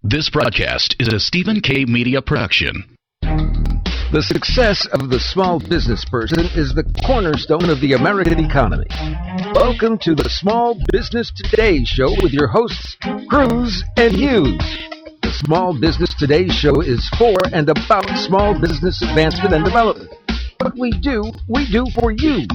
This broadcast is a Stephen K. Media production. The success of the small business person is the cornerstone of the American economy. Welcome to the Small Business Today Show with your hosts, Cruz and Hughes. The Small Business Today Show is for and about small business advancement and development. What we do for you.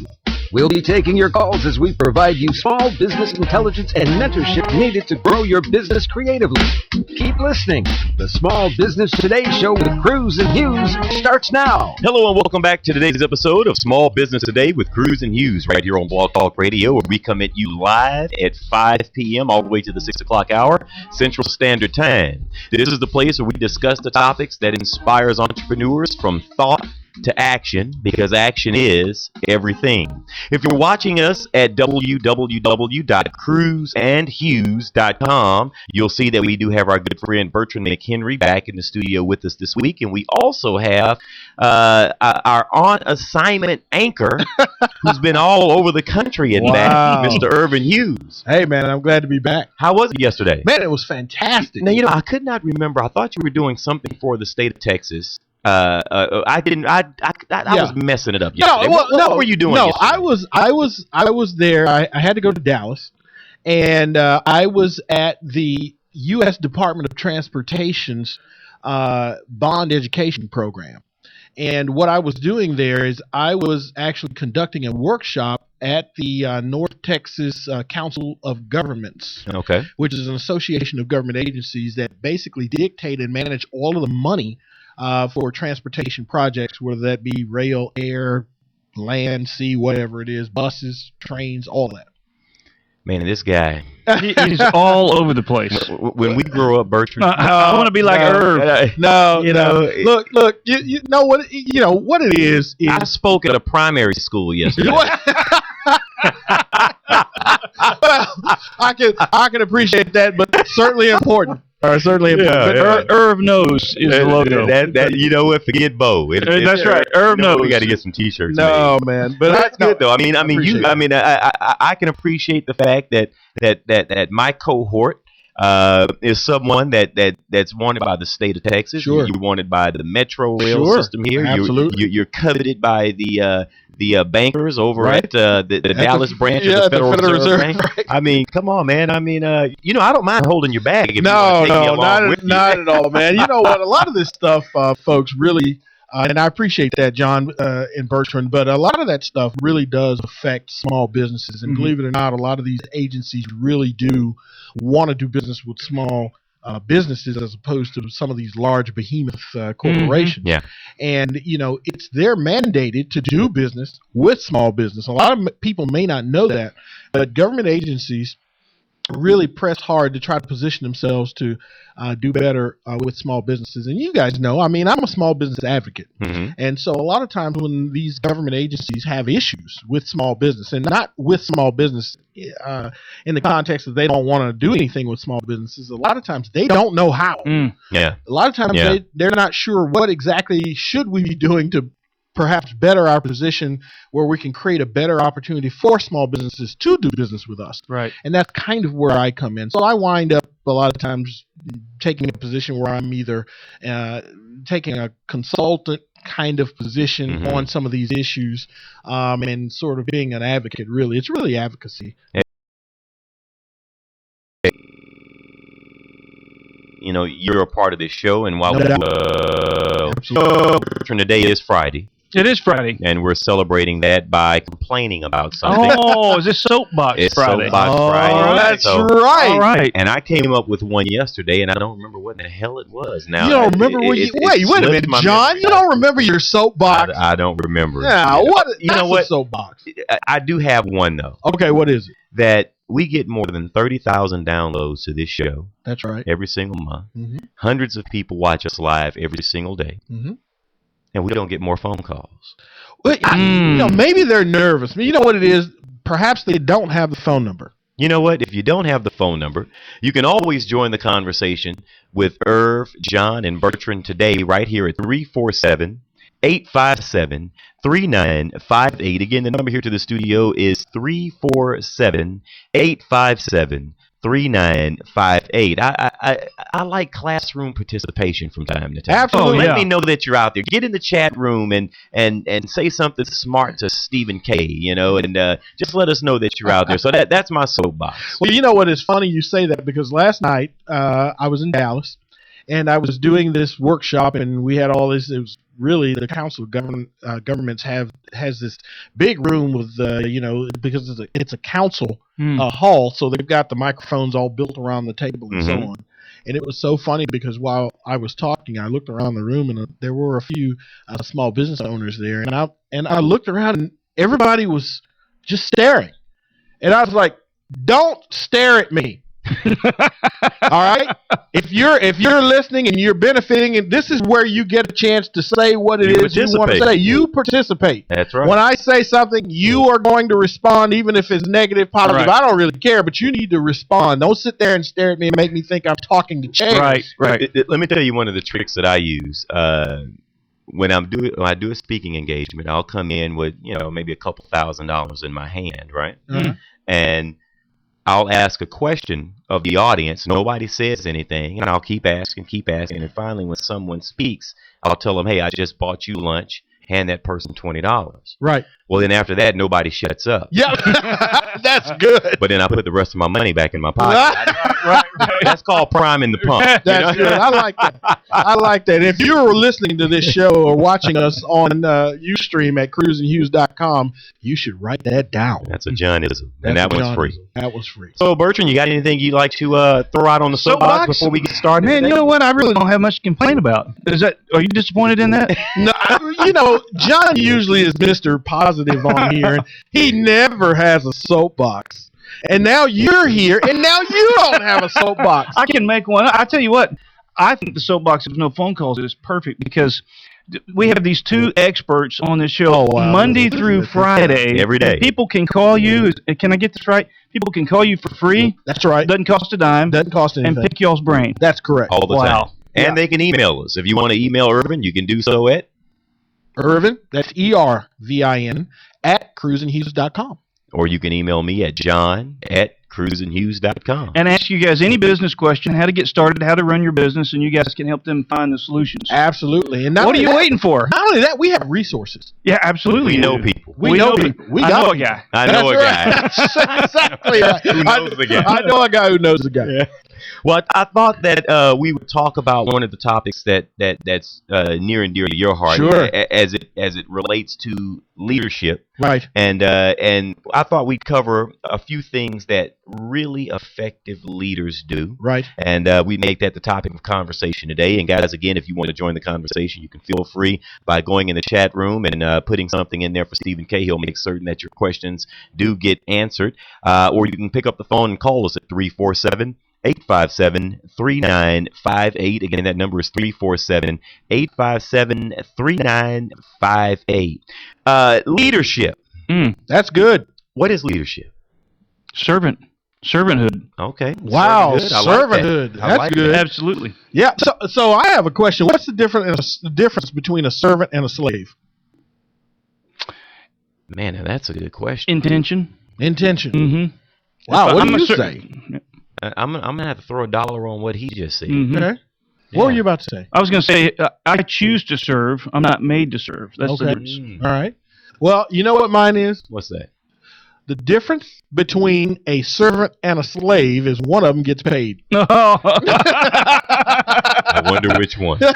We'll be taking your calls as we provide you small business intelligence and mentorship needed to grow your business creatively. Keep listening. The Small Business Today Show with Cruz and Hughes starts now. Hello and welcome back to today's episode of Small Business Today with Cruz and Hughes right here on Blog Talk Radio, where we come at you live at 5 p.m. all the way to the 6 o'clock hour, Central Standard Time. This is the place where we discuss the topics that inspires entrepreneurs from thought to action, because action is everything. If you're watching us at www.cruzandhughes.com, you'll see that we do have our good friend Bertrand McHnery back in the studio with us this week, and we also have our on assignment anchor who's been all over the country and back, Mr. Irvin Hughes. Hey man, I'm glad to be back. How was it yesterday? Man, it was fantastic. Now, I could not remember. I thought you were doing something for the state of Texas. I didn't. I was messing it up yesterday. What were you doing? No, yesterday? I was there. I had to go to Dallas, and I was at the U.S. Department of Transportation's bond education program. And what I was doing there is I was actually conducting a workshop at the North Texas Council of Governments, which is an association of government agencies that basically dictate and manage all of the money for transportation projects, whether that be rail, air, land, sea, whatever it is, buses, trains, all that. Man, this guy. He's all over the place. When we grow up, Bertrand. I want to be like Irv. Look. You know what? You know what it is. I spoke at a primary school yesterday. Well, I can appreciate that, but certainly important. Certainly important. But Irv knows is the logo. Forget Bo. That's right. Irv knows. We got to get some T-shirts. No, man. But that's good though. I can appreciate the fact that my cohort is someone that's wanted by the state of Texas. Sure. You're wanted by the Metro Rail system here. Absolutely. You're coveted by the bankers over at the Dallas branch of the Federal Reserve Bank. Right. I mean, come on, man. I mean, I don't mind holding your bag. If not at all, man. You know what? A lot of this stuff, folks, really, and I appreciate that, John and Bertrand, but a lot of that stuff really does affect small businesses. And believe it or not, a lot of these agencies really do want to do business with small businesses as opposed to some of these large behemoth corporations. Yeah. And, they're mandated to do business with small business. A lot of people may not know that, but government agencies really press hard to try to position themselves to do better with small businesses. And you guys know, I'm a small business advocate. And so a lot of times when these government agencies have issues with small business, and not with small business in the context that they don't want to do anything with small businesses, a lot of times they don't know how. Yeah. A lot of times they're not sure what exactly should we be doing to perhaps better our position where we can create a better opportunity for small businesses to do business with us. Right. And that's kind of where I come in. So I wind up a lot of times taking a position where I'm either taking a consultant kind of position on some of these issues and sort of being an advocate, really. It's really advocacy. You're a part of this show, and while today is Friday. It is Friday. And we're celebrating that by complaining about something. Oh, is this Soapbox Friday? Soapbox Friday. Oh, that's right. All right. And I came up with one yesterday, and I don't remember what the hell it was. Now, you don't remember wait a minute, John. You don't remember your soapbox? I don't remember. Yeah, what soapbox? I do have one, though. Okay, what is it? That we get more than 30,000 downloads to this show. That's right. Every single month. Hundreds of people watch us live every single day. And we don't get more phone calls. Well, maybe they're nervous. You know what it is? Perhaps they don't have the phone number. You know what? If you don't have the phone number, you can always join the conversation with Irv, John, and Bertrand today right here at 347-857-3958. Again, the number here to the studio is 347-857-3958. 3958. I like classroom participation from time to time. Absolutely. Let me know that you're out there. Get in the chat room and say something smart to Stephen K. And just let us know that you're out there. So that's my soapbox. Well, you know what is funny you say that, because last night I was in Dallas and I was doing this workshop, and we had all this. It was really the Council of Governments has this big room with because it's a council hall, so they've got the microphones all built around the table and so on. And it was so funny because while I was talking, I looked around the room and there were a few small business owners there, and I looked around and everybody was just staring, and I was like, "Don't stare at me." All right, if you're listening and you're benefiting, and this is where you get a chance to say what it is you want to say. You participate. That's right. When I say something, you are going to respond, even if it's negative, positive. Right. I don't really care, but you need to respond. Don't sit there and stare at me and make me think I'm talking to chairs. Right. Let me tell you one of the tricks that I use. When I do a speaking engagement, I'll come in with maybe a couple $1,000s in my hand, right? And I'll ask a question of the audience. Nobody says anything, and I'll keep asking. And finally, when someone speaks, I'll tell them, "Hey, I just bought you lunch. Hand that person $20." Right. Well, then after that, nobody shuts up. Yeah, that's good. But then I put the rest of my money back in my pocket. Right. That's called priming the pump. That's good. I like that. I like that. If you were listening to this show or watching us on Ustream at cruisandhughes.com, you should write that down. That's a Johnism, and that one's free. That was free. So, Bertrand, you got anything you'd like to throw out on the soapbox before we get started? Man, today? you know what? I really don't have much to complain about. Are you disappointed in that? No, John usually is Mr. Positive on here, and he never has a soapbox. And now you're here, and now you don't have a soapbox. I can make one. I tell you what, I think the soapbox of no phone calls is perfect because we have these two experts on this show Monday through Friday. Every day. People can call you. Can I get this right? People can call you for free. That's right. Doesn't cost a dime. Doesn't cost anything. And pick y'all's brain. That's correct. All the time. And they can email us. If you want to email Irvin, you can do so at Irvin, that's ERVIN, at cruisandhughes.com. Or you can email me at john@cruisandhughes.com. And ask you guys any business question, how to get started, how to run your business, and you guys can help them find the solutions. Absolutely. And what are you waiting for? Not only that, we have resources. Yeah, absolutely. We know people. We know people. I know a guy. I know a guy. That's exactly right. Who knows the guy. I know a guy who knows the guy. Yeah. Well, I thought that we would talk about one of the topics that's near and dear to your heart, sure, as it relates to leadership, right? And I thought we'd cover a few things that really effective leaders do, right? And we make that the topic of conversation today. And guys, again, if you want to join the conversation, you can feel free by going in the chat room and putting something in there for Stephen K. He'll make certain that your questions do get answered, or you can pick up the phone and call us at 347-857-3958. Again, that number is 347-857-3958. Leadership. That's good. What is leadership? Servanthood. Okay. Wow. Servanthood. That's good. That. Absolutely. Yeah. So I have a question. What's the difference between a servant and a slave? Man, now that's a good question. Intention. Mm-hmm. Wow. What do you say? I'm gonna have to throw $1 on what he just said. Mm-hmm. Okay. What were you about to say? I was going to say I choose to serve. I'm not made to serve. That's the difference. All right. Well, you know what mine is? What's that? The difference between a servant and a slave is one of them gets paid. I wonder which one. So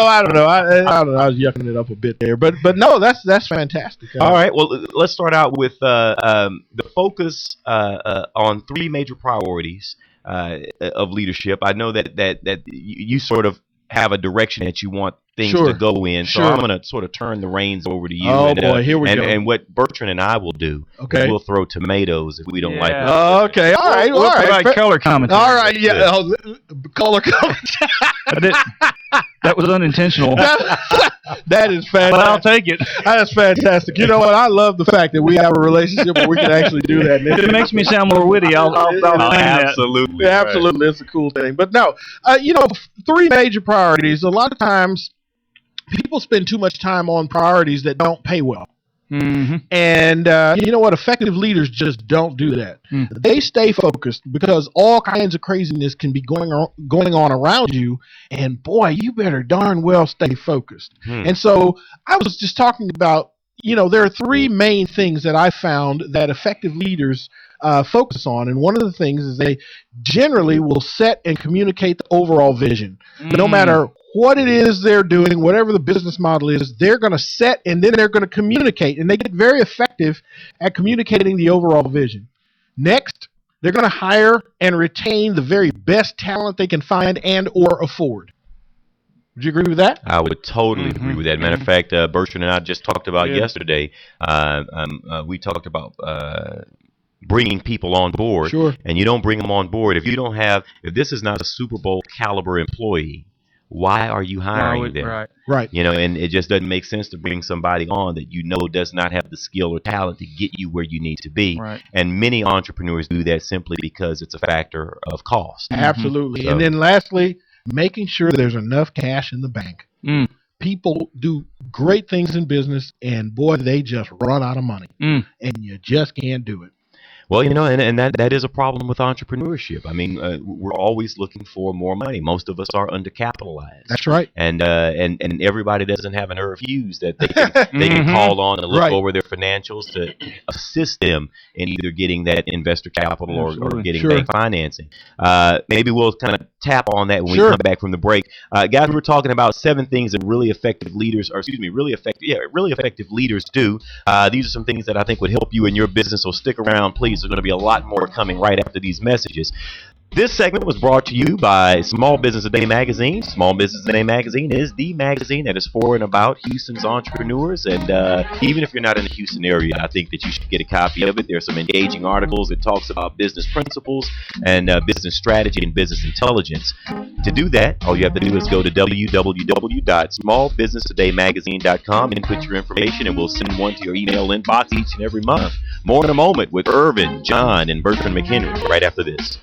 I don't know. I don't know. I was yucking it up a bit there, but no, that's fantastic. All right. Well, let's start out with the focus on three major priorities of leadership. I know that you sort of have a direction that you want things to go in. So I'm going to sort of turn the reins over to you. Oh, boy, here we go. And what Bertrand and I will do is we'll throw tomatoes if we don't like it. Okay, all right. We'll provide color commentary. All right, yeah. Color commentary. That was unintentional. That is fantastic. But I'll take it. That's fantastic. You know what? I love the fact that we have a relationship where we can actually do that. If it makes me sound more witty, I'll absolutely. Yeah, absolutely. It's a cool thing. But no, three major priorities. A lot of times people spend too much time on priorities that don't pay well. And you know what? Effective leaders just don't do that. They stay focused because all kinds of craziness can be going on around you. And boy, you better darn well stay focused. And so I was just talking about, there are three main things that I found that effective leaders focus on. And one of the things is they generally will set and communicate the overall vision. No matter what it is they're doing, whatever the business model is, they're going to set and then they're going to communicate. And they get very effective at communicating the overall vision. Next, they're going to hire and retain the very best talent they can find and or afford. Would you agree with that? I would totally agree with that. Matter of fact, Bertrand and I just talked about yesterday. We talked about bringing people on board. Sure. And you don't bring them on board if if this is not a Super Bowl caliber employee. Why are you hiring them? Right. And it just doesn't make sense to bring somebody on that does not have the skill or talent to get you where you need to be. Right. And many entrepreneurs do that simply because it's a factor of cost. Absolutely. And then lastly, making sure there's enough cash in the bank. People do great things in business, and boy, they just run out of money. And you just can't do it. Well, and that is a problem with entrepreneurship. I mean, we're always looking for more money. Most of us are undercapitalized. That's right. And everybody doesn't have an Hughes that they can call on and look over their financials to assist them in either getting that investor capital or getting bank financing. Maybe we'll kind of tap on that when we come back from the break. Guys, we were talking about 7 things that really effective leaders do. These are some things that I think would help you in your business. So stick around, please. There's going to be a lot more coming right after these messages. This segment was brought to you by Small Business Today magazine. Small Business Today magazine is the magazine that is for and about Houston's entrepreneurs. And even if you're not in the Houston area, I think that you should get a copy of it. There's some engaging articles that talks about business principles and business strategy and business intelligence. To do that, all you have to do is go to www.smallbusinesstodaymagazine.com and put your information, and we'll send one to your email inbox each and every month. More in a moment with Irvin, John, and Bertrand McHnery right after this.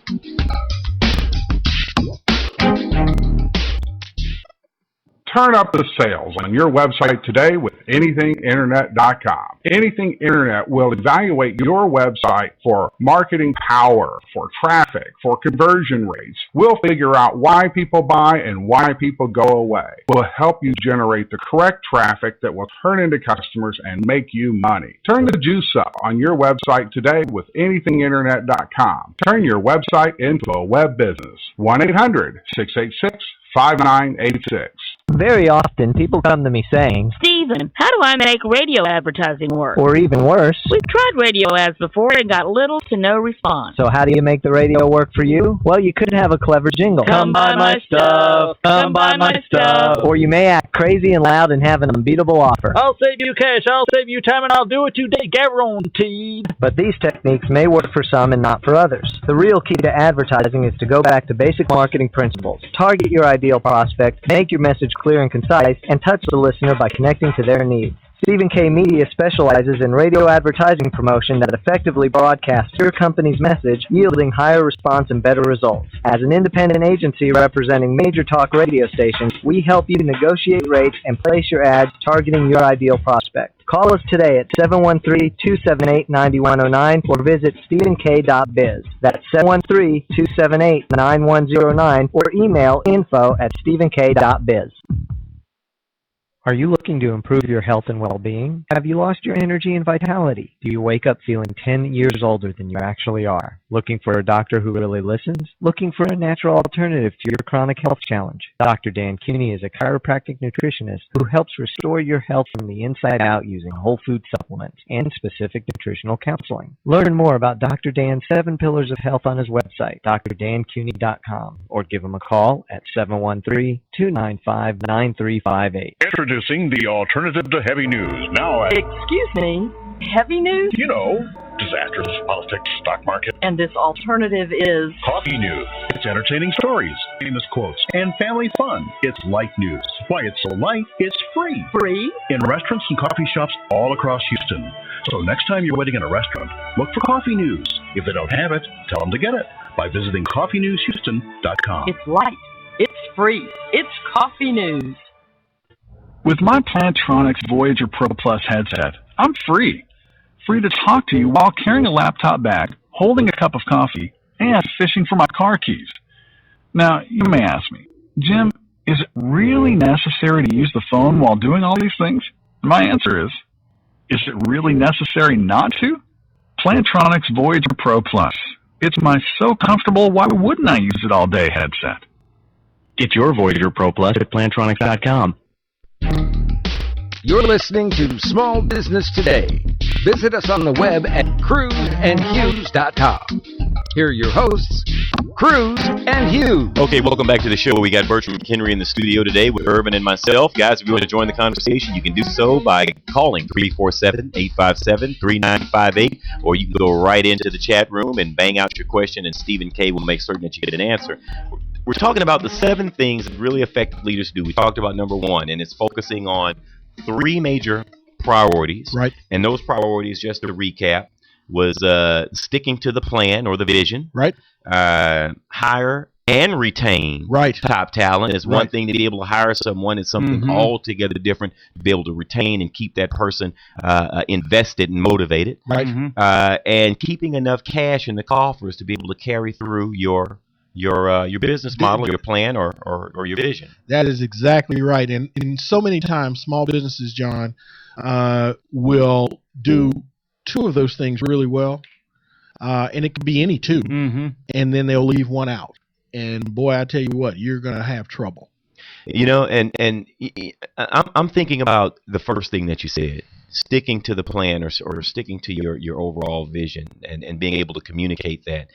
Turn up the sales on your website today with anythinginternet.com. Anything Internet will evaluate your website for marketing power, for traffic, for conversion rates. We'll figure out why people buy and why people go away. We'll help you generate the correct traffic that will turn into customers and make you money. Turn the juice up on your website today with anythinginternet.com. Turn your website into a web business. 1-800-686-5986. Very often, people come to me saying, Stephen, how do I make radio advertising work? or even worse, We've tried radio ads before and got little to no response. so how do you make the radio work for you? Well, you could have a clever jingle. Come buy my stuff. Come buy my stuff. Or you may act crazy and loud and have an unbeatable offer. I'll save you cash, I'll save you time, and I'll do it today, guaranteed. But these techniques may work for some and not for others. The real key to advertising is to go back to basic marketing principles. Target your ideal prospect, make your message clear and concise, and touch the listener by connecting to their needs. Stephen K. Media specializes in radio advertising promotion that effectively broadcasts your company's message, yielding higher response and better results. As an independent agency representing major talk radio stations, we help you negotiate rates and place your ads targeting your ideal prospect. Call us today at 713-278-9109 or visit stephenk.biz. That's 713-278-9109 or email info@stephenk.biz. Are you looking to improve your health and well-being? Have you lost your energy and vitality? Do you wake up feeling 10 years older than you actually are? Looking for a doctor who really listens? Looking for a natural alternative to your chronic health challenge? Dr. Dan Cuny is a chiropractic nutritionist who helps restore your health from the inside out using whole food supplements and specific nutritional counseling. Learn more about Dr. Dan's 7 Pillars of Health on his website, drdancuny.com, or give him a call at 713-295-9358. Introducing the alternative to heavy news. Now, Excuse me, heavy news? you know, disasters, politics, stock market, And this alternative is... coffee news. It's entertaining stories, famous quotes, and family fun. It's light news. Why it's so light, it's free. Free? In restaurants and coffee shops all across Houston. So next time you're waiting in a restaurant, look for coffee news. If they don't have it, tell them to get it by visiting coffeenewshouston.com. It's light. It's free. It's coffee news. With my Plantronics Voyager Pro Plus headset, I'm free. Free to talk to you while carrying a laptop bag, holding a cup of coffee, and fishing for my car keys. Now, you may ask me, Jim, is it really necessary to use the phone while doing all these things? And my answer is it really necessary not to? Plantronics Voyager Pro Plus. It's my so comfortable, why wouldn't I use it all day headset. Get your Voyager Pro Plus at Plantronics.com. You're listening to Small Business Today. Visit us on the web at cruzandhughes.com. Here are your hosts, Cruz and Hughes. Okay, welcome back to the show. We got Bertrand McHnery in the studio today with Urban and myself. Guys, if you want to join the conversation, you can do so by calling 347-857-3958, or you can go right into the chat room and bang out your question, and Stephen K. will make certain that you get an answer. We're talking about the 7 things that really effective leaders do. We talked about number 1, and it's focusing on 3 major priorities. Right. And those priorities, just to recap, was sticking to the plan or the vision. Right. Hire and retain top talent. Is one thing to be able to hire someone. It's something altogether different to be able to retain and keep that person invested and motivated. Right. And keeping enough cash in the coffers to be able to carry through your business model, your plan, or your vision. That is exactly right. And so many times, small businesses, John, will do 2 of those things really well. And it could be any 2. And then they'll leave 1 out. And boy, I tell you what, you're going to have trouble. You know, and I'm thinking about the first thing that you said, sticking to the plan or sticking to your overall vision and being able to communicate that.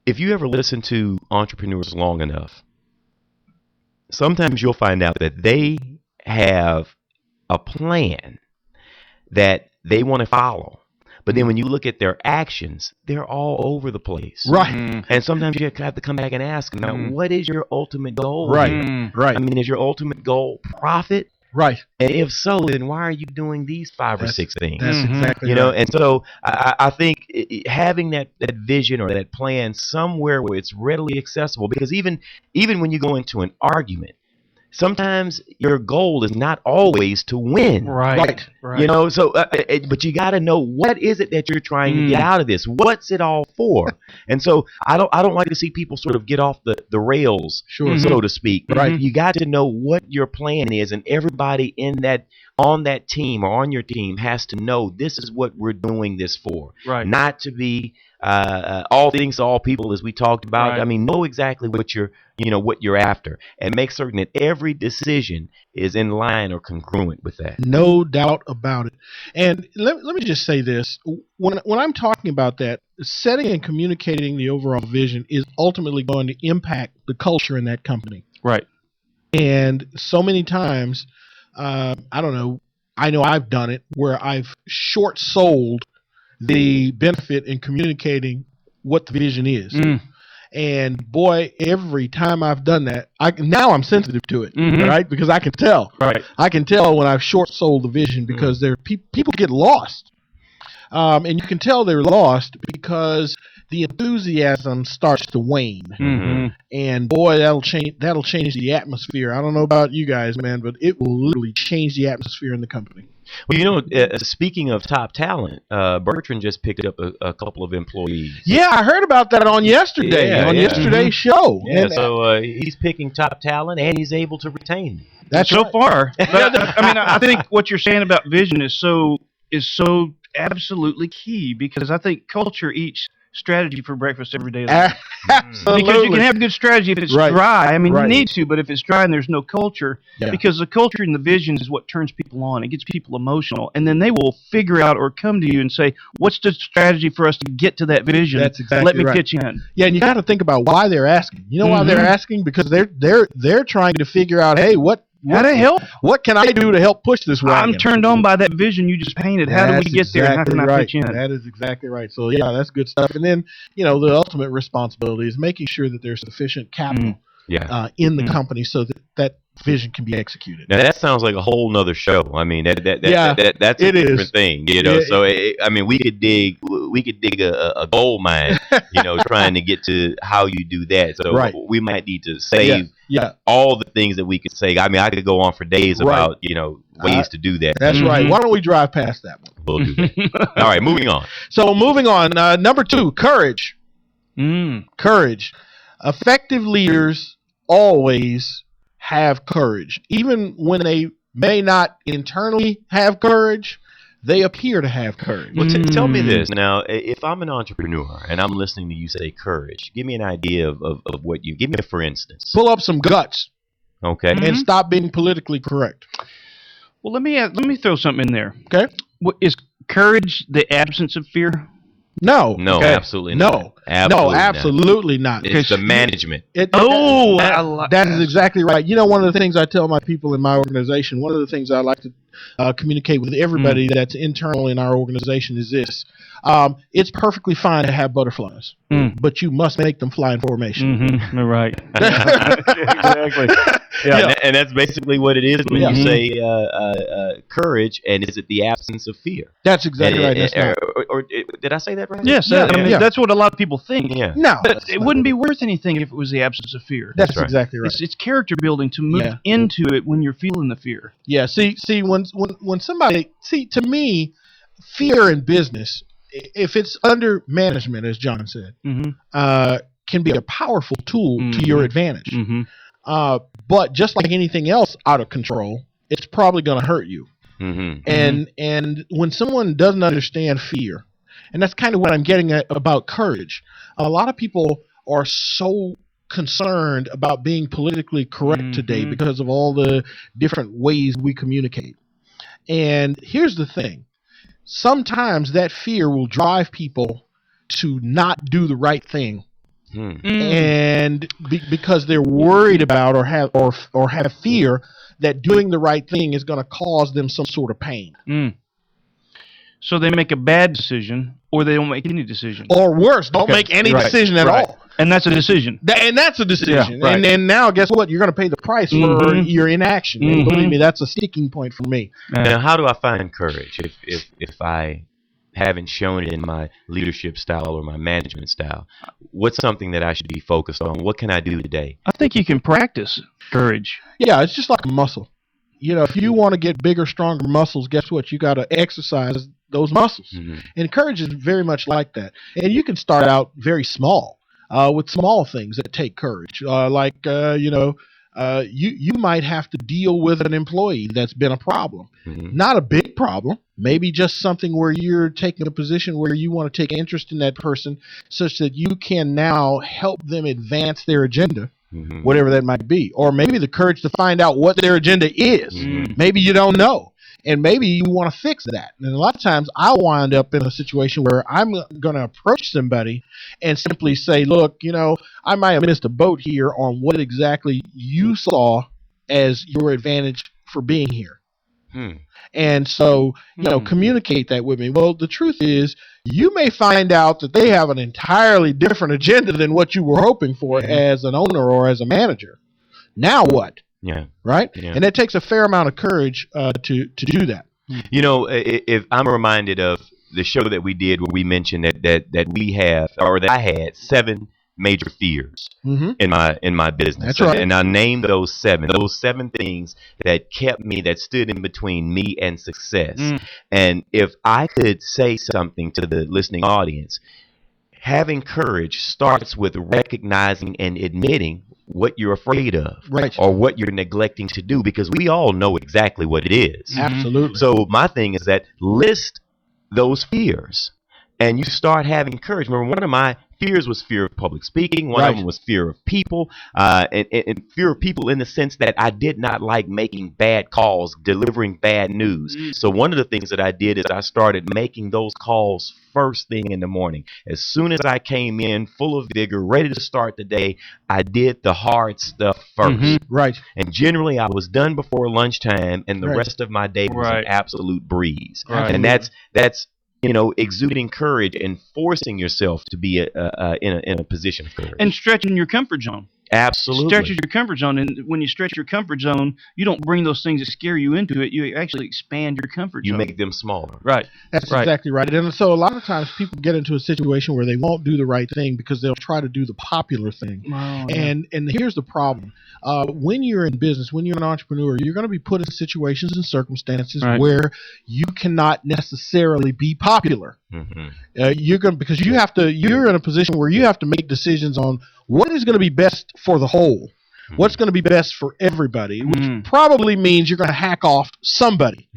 If you ever listen to entrepreneurs long enough, sometimes you'll find out that they have a plan that they want to follow. But then when you look at their actions, they're all over the place. Right. And sometimes you have to come back and ask them, now, what is your ultimate goal? Right. Right. I mean, is your ultimate goal profit? Right. And if so, then why are you doing these 5 or 6 things? That's exactly you know. right. And so I think having that vision or that plan somewhere where it's readily accessible, because even when you go into an argument, sometimes your goal is not always to win. Right. You know, so but you got to know, what is it that you're trying to get out of this? What's it all for? And so I don't like to see people sort of get off the rails, so to speak. Right. You got to know what your plan is, and everybody on that team or on your team has to know this is what we're doing this for. Right. Not to be all things to all people, as we talked about. Right. I mean, know exactly what you're after, and make certain that every decision is in line or congruent with that. No doubt about it. And let me just say this. When I'm talking about that, setting and communicating the overall vision is ultimately going to impact the culture in that company. Right. And so many times, I know I've done it, where I've short sold the benefit in communicating what the vision is. And boy, every time I've done that, now I'm sensitive to it, right? Because I can tell. Right. I can tell when I've short sold the vision, because people get lost. And you can tell they're lost because the enthusiasm starts to wane. And boy, that'll change the atmosphere. I don't know about you guys, man, but it will literally change the atmosphere in the company. Well, you know, speaking of top talent, Bertrand just picked up a couple of employees. Yeah, I heard about that on yesterday's show. Yeah, so he's picking top talent, and he's able to retain them. That's so right. far. But, I mean, I think what you're saying about vision is so absolutely key, because I think culture eats strategy for breakfast every day of the week. Absolutely. Because you can have good strategy if it's dry. I mean, you need to, but if it's dry and there's no culture, because the culture and the vision is what turns people on. It gets people emotional. And then they will figure out or come to you and say, what's the strategy for us to get to that vision? That's exactly Let me right. pitch in. Yeah, and you got to think about why they're asking. You know why they're asking? Because they're trying to figure out, hey, how to help? What can I do to help push this wagon? I'm turned on by that vision you just painted. How do we get there? And how can I pitch in? That is exactly right. So yeah, that's good stuff. And then, the ultimate responsibility is making sure that there's sufficient capital in the company, so that vision can be executed. Now that sounds like a whole nother show. I mean, that's a different thing, you know. So I mean, we could dig a gold mine, you know, trying to get to how you do that. So we might need to save all the things that we could say. I mean, I could go on for days about, you know, ways to do that. That's right. Why don't we drive past that one? We'll do that. All right, moving on. So moving on, number 2, courage. Courage. Effective leaders always have courage. Even when they may not internally have courage, they appear to have courage. Well, tell me this. Now, if I'm an entrepreneur and I'm listening to you say courage, give me an idea of what you... Give me a for instance. Pull up some guts. Okay. And stop being politically correct. Well, let me throw something in there. Okay. Is courage the absence of fear? No. No, absolutely not. Absolutely not. It's the management. That is exactly right. You know, one of the things I tell my people in my organization, one of the things I like to communicate with everybody that's internal in our organization is this. It's perfectly fine to have butterflies, but you must make them fly in formation. Right. Exactly. Yeah, and that's basically what it is when you say courage, and is it the absence of fear? That's exactly right. Or did I say that right? Yes, I mean, that's what a lot of people think. Yeah. No, but it wouldn't be worth anything if it was the absence of fear. That's exactly right. It's character building to move into it when you're feeling the fear. Yeah. See, when somebody to me, fear in business, if it's under management, as John said, can be a powerful tool to your advantage. But just like anything else out of control, it's probably going to hurt you. And when someone doesn't understand fear, and that's kind of what I'm getting at about courage, a lot of people are so concerned about being politically correct today because of all the different ways we communicate. And here's the thing. Sometimes that fear will drive people to not do the right thing. And because they're worried about or have fear that doing the right thing is going to cause them some sort of pain. So they make a bad decision, or they don't make any decision. Or worse, don't make any decision at all. And that's a decision. And that's a decision. Yeah, and then now, guess what? You're going to pay the price for your inaction. And believe me, that's a sticking point for me. Now, how do I find courage if I haven't shown it in my leadership style or my management style? What's something that I should be focused on? What can I do today? I think you can practice courage. Yeah, it's just like a muscle. You know, if you want to get bigger, stronger muscles, guess what? You got to exercise those muscles. And courage is very much like that. And you can start out very small with small things that take courage. You might have to deal with an employee that's been a problem. Not a big problem. Maybe just something where you're taking a position where you want to take interest in that person such that you can now help them advance their agenda, whatever that might be. Or maybe the courage to find out what their agenda is. Maybe you don't know. And maybe you want to fix that. And a lot of times I wind up in a situation where I'm going to approach somebody and simply say, look, you know, I might have missed a boat here on what exactly you saw as your advantage for being here. And so, you know, communicate that with me. Well, the truth is, you may find out that they have an entirely different agenda than what you were hoping for as an owner or as a manager. Now what? Yeah. Right? Yeah. And it takes a fair amount of courage to do that. You know, if I'm reminded of the show that we did where we mentioned that we have, or that I had 7 major fears in my business. That's right. And I named those 7 things that kept me, that stood in between me and success. And if I could say something to the listening audience, having courage starts with recognizing and admitting what you're afraid of, or what you're neglecting to do, because we all know exactly what it is. Absolutely. So my thing is that list those fears and you start having courage. Remember, one of my fears was fear of public speaking. One of them was fear of people, and fear of people in the sense that I did not like making bad calls, delivering bad news. So one of the things that I did is I started making those calls first thing in the morning. As soon as I came in full of vigor, ready to start the day, I did the hard stuff first. And generally I was done before lunchtime, and the rest of my day was an absolute breeze. And that's you know, exuding courage and forcing yourself to be in a position of courage. And stretching your comfort zone. Absolutely. Stretches your comfort zone, and when you stretch your comfort zone, you don't bring those things that scare you into it. You actually expand your comfort zone. You make them smaller. Right. That's exactly right. And so a lot of times people get into a situation where they won't do the right thing because they'll try to do the popular thing. Oh, and here's the problem. When you're in business, when you're an entrepreneur, you're going to be put in situations and circumstances where you cannot necessarily be popular. Because you're in a position where you have to make decisions on what is going to be best for the whole, what's going to be best for everybody, which probably means you're going to hack off somebody,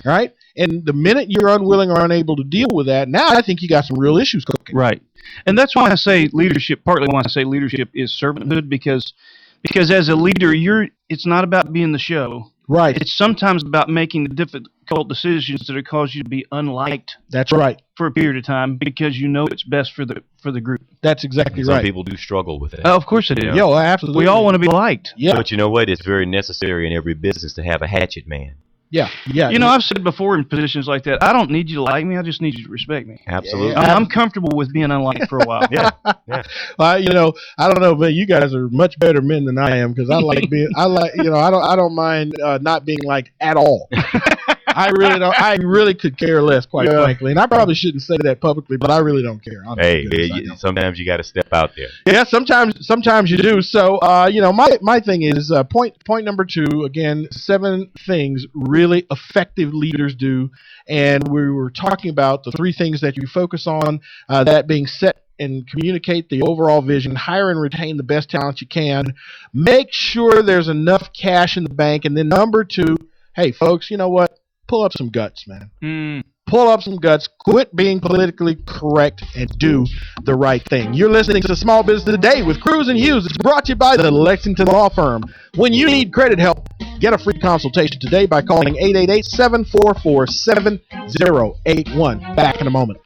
right? And the minute you're unwilling or unable to deal with that, now I think you got some real issues cooking. Right. And that's why I say leadership, partly why I say leadership is servanthood, because as a leader, it's not about being the show. Right. It's sometimes about making the difficult decisions that cause you to be unliked. That's right. For a period of time, because you know it's best for the group. That's exactly right. Some people do struggle with that. Oh, of course it is. Yeah, absolutely. We all want to be liked. Yeah. But you know what? It's very necessary in every business to have a hatchet man. Yeah. You know, I've said before in positions like that, I don't need you to like me. I just need you to respect me. Absolutely. I'm comfortable with being unliked for a while. Yeah. I don't know, but you guys are much better men than I am because I don't mind not being liked at all. I really don't. I really could care less, quite frankly. And I probably shouldn't say that publicly, but I really don't care. Sometimes you got to step out there. Yeah, sometimes you do. So, my thing is point number 2, again, 7 things really effective leaders do. And we were talking about the 3 things that you focus on, that being set and communicate the overall vision, hire and retain the best talent you can, make sure there's enough cash in the bank. And then number 2, hey, folks, you know what? Pull up some guts, man. Pull up some guts. Quit being politically correct and do the right thing. You're listening to Small Business Today with Cruz and Hughes. It's brought to you by the Lexington Law Firm. When you need credit help, get a free consultation today by calling 888-744-7081. Back in a moment.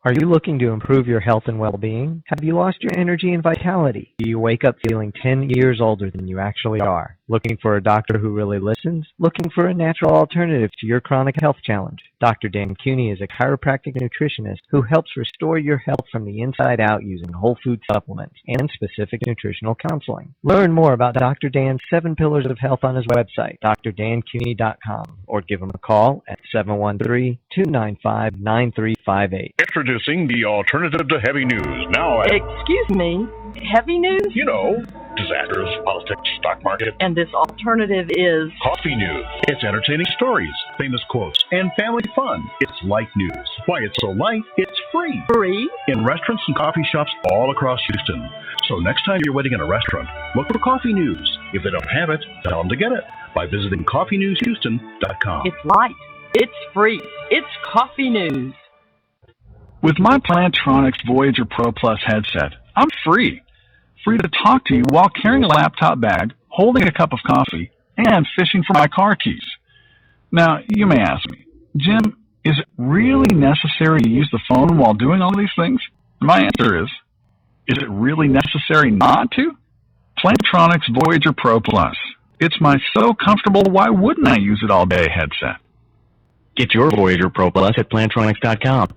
Are you looking to improve your health and well-being? Have you lost your energy and vitality? Do you wake up feeling 10 years older than you actually are? Looking for a doctor who really listens? Looking for a natural alternative to your chronic health challenge? Dr. Dan Cooney is a chiropractic nutritionist who helps restore your health from the inside out using whole food supplements and specific nutritional counseling. Learn more about Dr. Dan's 7 Pillars of Health on his website, drdancooney.com, or give him a call at 713-295-9358. Introducing the alternative to heavy news. Now, Excuse me, heavy news? you know, disasters, politics, stock market. And this alternative is... Coffee news. It's entertaining stories, famous quotes, and family fun. It's light news. Why it's so light, it's free. Free? In restaurants and coffee shops all across Houston. So next time you're waiting in a restaurant, look for coffee news. If they don't have it, tell them to get it by visiting coffeenewshouston.com. It's light. It's free. It's coffee news. With my Plantronics Voyager Pro Plus headset, I'm free. Free to talk to you while carrying a laptop bag, holding a cup of coffee, and fishing for my car keys. Now, you may ask me, Jim, is it really necessary to use the phone while doing all these things? My answer is it really necessary not to? Plantronics Voyager Pro Plus. It's my so comfortable, why wouldn't I use it all day headset. Get your Voyager Pro Plus at Plantronics.com.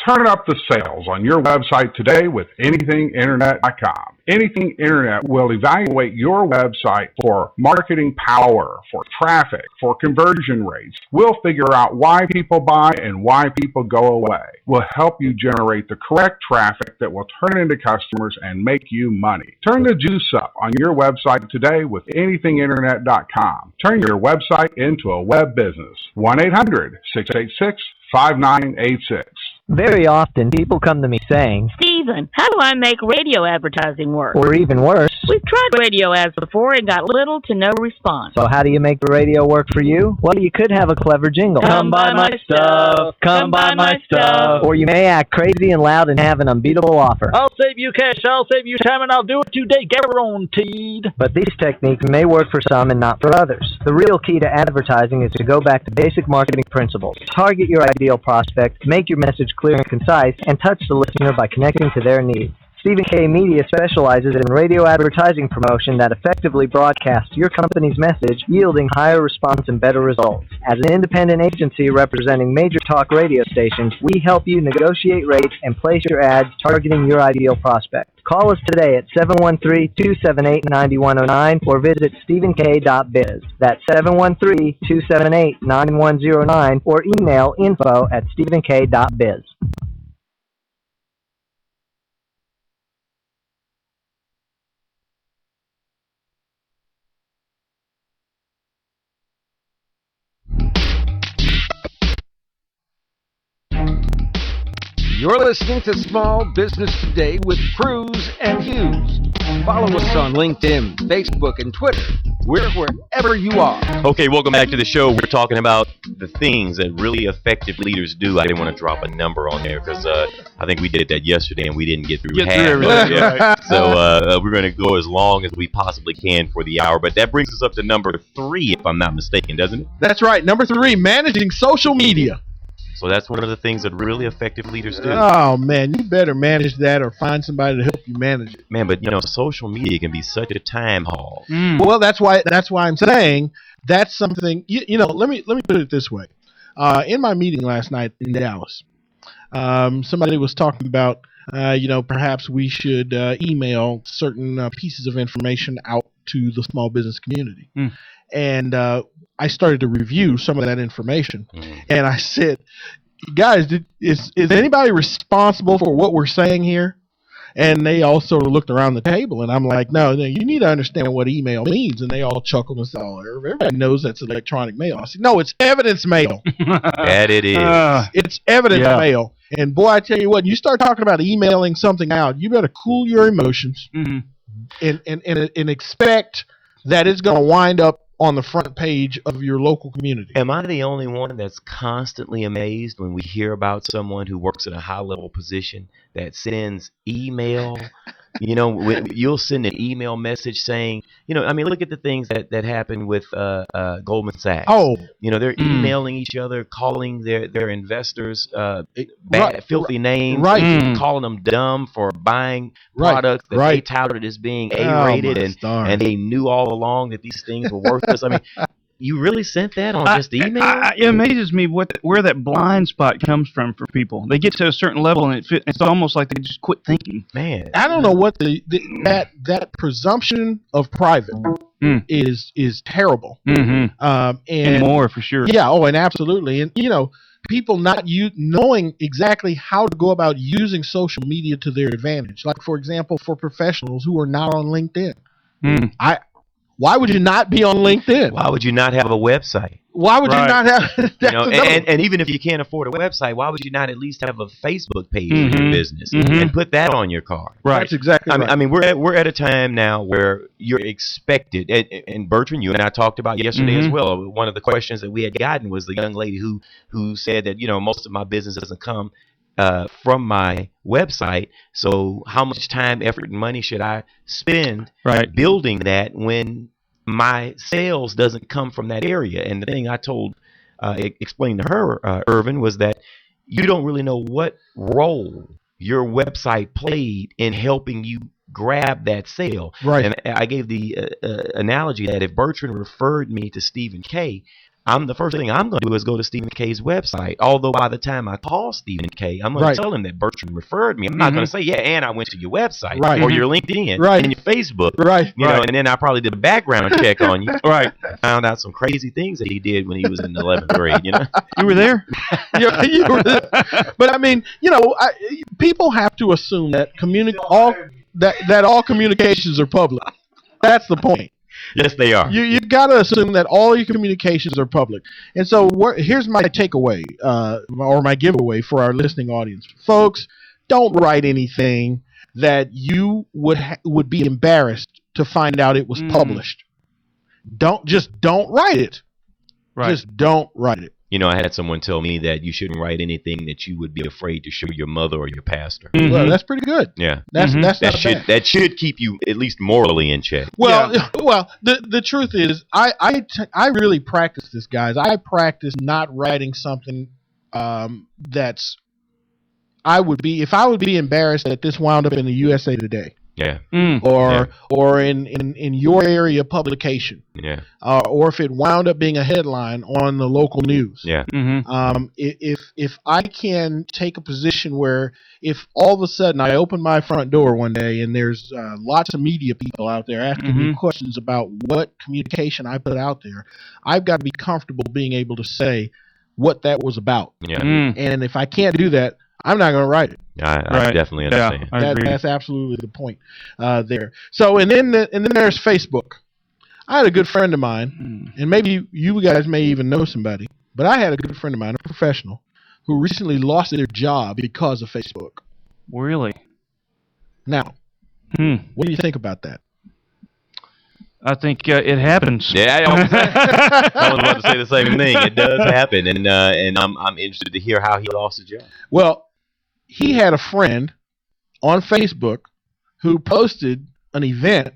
Turn up the sales on your website today with anythinginternet.com. Anything Internet will evaluate your website for marketing power, for traffic, for conversion rates. We'll figure out why people buy and why people go away. We'll help you generate the correct traffic that will turn into customers and make you money. Turn the juice up on your website today with anythinginternet.com. Turn your website into a web business. 1-800-686-5986. Very often, people come to me saying, Stephen, how do I make radio advertising work? or even worse, We've tried radio ads before and got little to no response. so how do you make the radio work for you? Well, you could have a clever jingle. Come buy my stuff. Come buy my stuff. Or you may act crazy and loud and have an unbeatable offer. I'll save you cash, I'll save you time, and I'll do it today, guaranteed. But these techniques may work for some and not for others. The real key to advertising is to go back to basic marketing principles. Target your ideal prospect, make your message clear and concise, and touch the listener by connecting to their needs. Stephen K. Media specializes in radio advertising promotion that effectively broadcasts your company's message, yielding higher response and better results. As an independent agency representing major talk radio stations, we help you negotiate rates and place your ads targeting your ideal prospect. Call us today at 713-278-9109 or visit stephenk.biz. That's 713-278-9109 or email info@stephenk.biz. You're listening to Small Business Today with Cruz and Hughes. Follow us on LinkedIn, Facebook, and Twitter. We're wherever you are. Okay, welcome back to the show. We're talking about the things that really effective leaders do. I didn't want to drop a number on there because I think we did that yesterday and we didn't get through half. Right. So we're going to go as long as we possibly can for the hour. But that brings us up to number 3, if I'm not mistaken, doesn't it? That's right. Number 3, managing social media. So that's one of the things that really effective leaders do. Oh, man, you better manage that or find somebody to help you manage it. Man, but, social media can be such a time hog. Well, that's why I'm saying that's something, let me put it this way. In my meeting last night in Dallas, somebody was talking about, perhaps we should email certain pieces of information out to the small business community. And I started to review some of that information, and I said, guys, is anybody responsible for what we're saying here? And they all sort of looked around the table, and I'm like, no, you need to understand what email means. And they all chuckled and said, oh, everybody knows that's electronic mail. I said, no, it's evidence mail. That it is. It's evidence mail. And boy, I tell you what, you start talking about emailing something out, you better cool your emotions and expect that it's going to wind up on the front page of your local community. Am I the only one that's constantly amazed when we hear about someone who works in a high-level position that sends email? You'll send an email message saying, look at the things that happen with Goldman Sachs. Oh. They're emailing each other, calling their investors filthy names, calling them dumb for buying products that they touted as being A-rated, and they knew all along that these things were worthless. I mean, you really sent that on just email? It amazes me where that blind spot comes from for people. They get to a certain level and it's almost like they just quit thinking. Man, I don't know what that presumption of private is terrible. And more for sure. Yeah. Oh, and absolutely. And people not knowing exactly how to go about using social media to their advantage. Like, for example, for professionals who are not on LinkedIn. Why would you not be on LinkedIn? Why would you not have a website? Why would you not have? And even if you can't afford a website, why would you not at least have a Facebook page for your business and put that on your card? Right. That's exactly right. I mean, we're at a time now where you're expected. And Bertrand, you and I talked about yesterday as well. One of the questions that we had gotten was the young lady who said that most of my business doesn't come from my website. So how much time, effort, and money should I spend building that when my sales doesn't come from that area? And the thing I explained to her, Irvin, was that you don't really know what role your website played in helping you grab that sale. Right. And I gave the analogy that if Bertrand referred me to Stephen K., the first thing I'm going to do is go to Stephen K's website. Although by the time I call Stephen K, I'm going to tell him that Bertrand referred me. I'm not going to say, and I went to your website or your LinkedIn and your Facebook. And then I probably did a background check on you. I found out some crazy things that he did when he was in the 11th grade. You were there? You were there. But I mean, people have to assume that all communications are public. That's the point. Yes, they are. You got to assume that all your communications are public. And so here's my takeaway or my giveaway for our listening audience. Folks, don't write anything that you would be embarrassed to find out it was published. Don't write it. Just don't write it. I had someone tell me that you shouldn't write anything that you would be afraid to show your mother or your pastor. Well, that's pretty good. Yeah, that should keep you at least morally in check. Well, the truth is, I really practice this, guys. I practice not writing something that's I would be embarrassed that this wound up in the USA Today. Yeah. Or in your area publication. Yeah. Or if it wound up being a headline on the local news. Yeah. If I can take a position where if all of a sudden I open my front door one day and there's lots of media people out there asking me questions about what communication I put out there, I've got to be comfortable being able to say what that was about. Yeah. And if I can't do that, I'm not going to write it. I definitely understand. Yeah, that's absolutely the point there. So and then there's Facebook. I had a good friend of mine, and maybe you guys may even know somebody, but I had a good friend of mine, a professional, who recently lost their job because of Facebook. Really? Now, what do you think about that? I think it happens. Yeah, I was about to say the same thing. It does happen, and I'm interested to hear how he lost his job. Well, he had a friend on Facebook who posted an event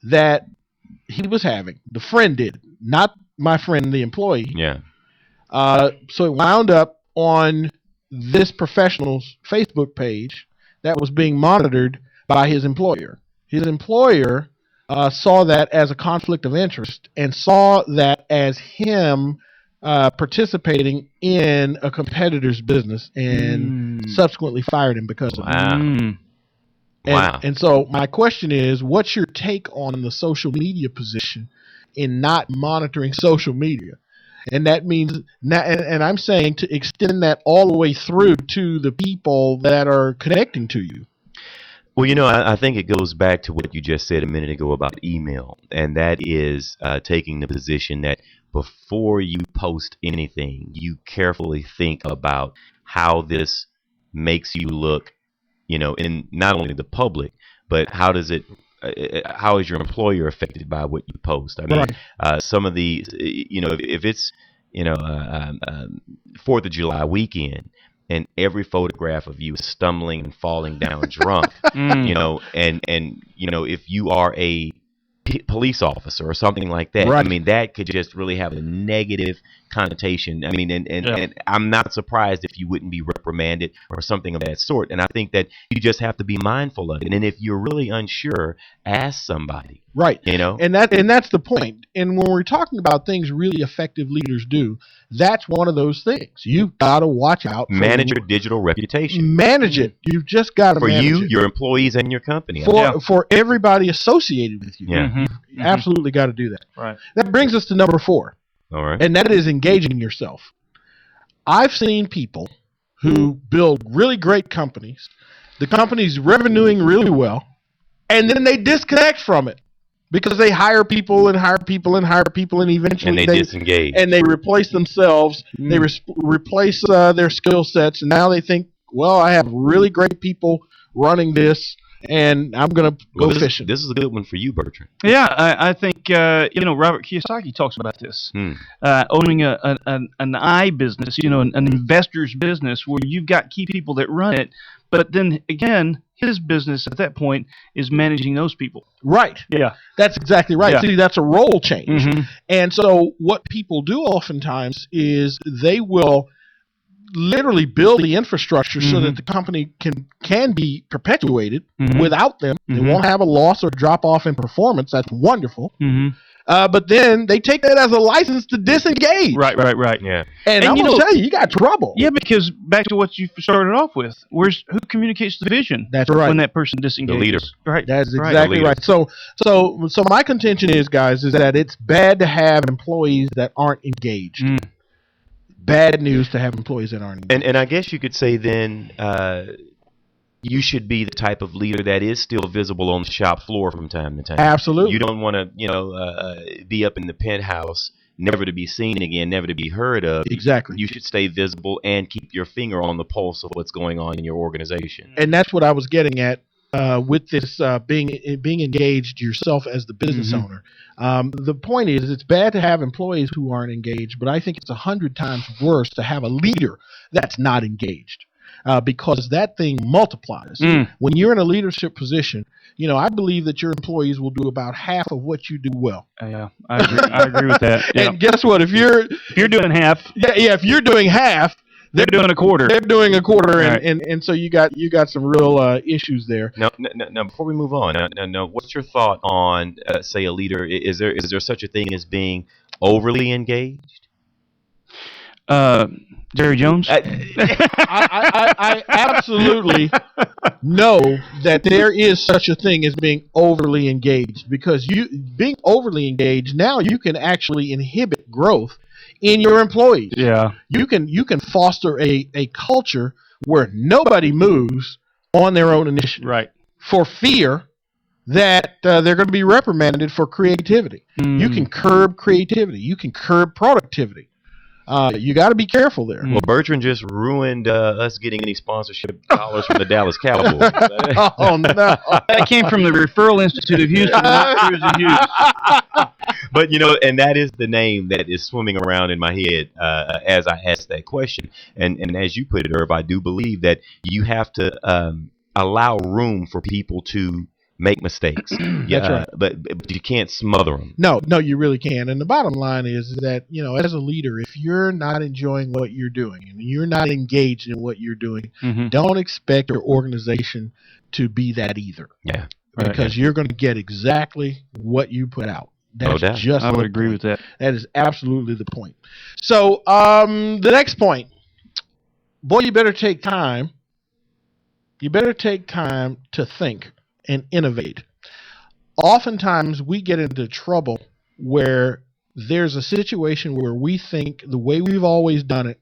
that he was having. The friend did, not my friend, the employee. Yeah. So it wound up on this professional's Facebook page that was being monitored by his employer. His employer saw that as a conflict of interest and saw that as him participating in a competitor's business and subsequently fired him because of it. And so my question is, what's your take on the social media position in not monitoring social media? And that means, and I'm saying to extend that all the way through to the people that are connecting to you. Well, I think it goes back to what you just said a minute ago about email, and that is taking the position that before you post anything, you carefully think about how this makes you look, in not only the public, but how is your employer affected by what you post? I mean, some of the, if it's, 4th of July weekend, and every photograph of you is stumbling and falling down drunk, if you are a police officer or something like that, I mean, that could just really have a negative connotation. I mean, and I'm not surprised if you wouldn't be reprimanded or something of that sort. And I think that you just have to be mindful of it. And if you're really unsure, ask somebody. Right. And that's the point. And when we're talking about things really effective leaders do, that's one of those things. You've got to watch out. Manage your digital reputation. Manage it. You've just got to manage it. For you, your employees, and your company. For everybody associated with you. Yeah. You absolutely got to do that. Right. That brings us to number 4. All right. And that is engaging yourself. I've seen people who build really great companies. The company's revenuing really well, and then they disconnect from it because they hire people and hire people and hire people, and eventually they disengage. And they replace themselves. They replace their skill sets, and now they think, well, I have really great people running this, and I'm going to go fishing. This is a good one for you, Bertrand. Yeah, I think Robert Kiyosaki talks about this. Owning an I business, an investor's business where you've got key people that run it, but then again, his business at that point is managing those people. Right. Yeah. That's exactly right. Yeah. See, that's a role change. And so what people do oftentimes is they will literally build the infrastructure so that the company can be perpetuated without them. They won't have a loss or drop off in performance. That's wonderful. But then they take that as a license to disengage. Right. Yeah. And I'm going to tell you got trouble. Yeah, because back to what you started off with, who communicates the vision? That's right. When that person disengages. The leader. Right. That's exactly right. So my contention is, guys, is that it's bad to have employees that aren't engaged. Bad news to have employees that aren't engaged. And I guess you could say then you should be the type of leader that is still visible on the shop floor from time to time. Absolutely. You don't want to, be up in the penthouse, never to be seen again, never to be heard of. Exactly. You should stay visible and keep your finger on the pulse of what's going on in your organization. And that's what I was getting at with this being engaged yourself as the business owner. The point is, it's bad to have employees who aren't engaged, but I think it's 100 times worse to have a leader that's not engaged. Because that thing multiplies. When you're in a leadership position, I believe that your employees will do about half of what you do well. Yeah, I agree with that. Yeah. And guess what? If you're doing half, if you're doing half, They're doing a quarter. They're doing a quarter, Right. and so you got some real issues there. Now, before we move on, now, what's your thought on, say, a leader? Is there such a thing as being overly engaged? Jerry Jones? I absolutely know that there is such a thing as being overly engaged, because being overly engaged, now you can actually inhibit growth in your employees. Yeah. You can foster a culture where nobody moves on their own initiative. Right. For fear that they're going to be reprimanded for creativity. You can curb creativity. You can curb productivity. You got to be careful there. Well, Bertrand just ruined us getting any sponsorship dollars from the Dallas Cowboys. Oh, no. That came from the Referral Institute of Houston, not Cruz and Hughes. But, and that is the name that is swimming around in my head as I ask that question. And as you put it, Herb, I do believe that you have to allow room for people to make mistakes. That's right. But you can't smother them. No, you really can. And the bottom line is that, as a leader, if you're not enjoying what you're doing and you're not engaged in what you're doing, don't expect your organization to be that either. Yeah. Because you're going to get exactly what you put out. That's doubt. just I would the agree point. with that. That is absolutely the point. So, the next point, boy, you better take time. You better take time to think and innovate. Oftentimes, we get into trouble where there's a situation where we think the way we've always done it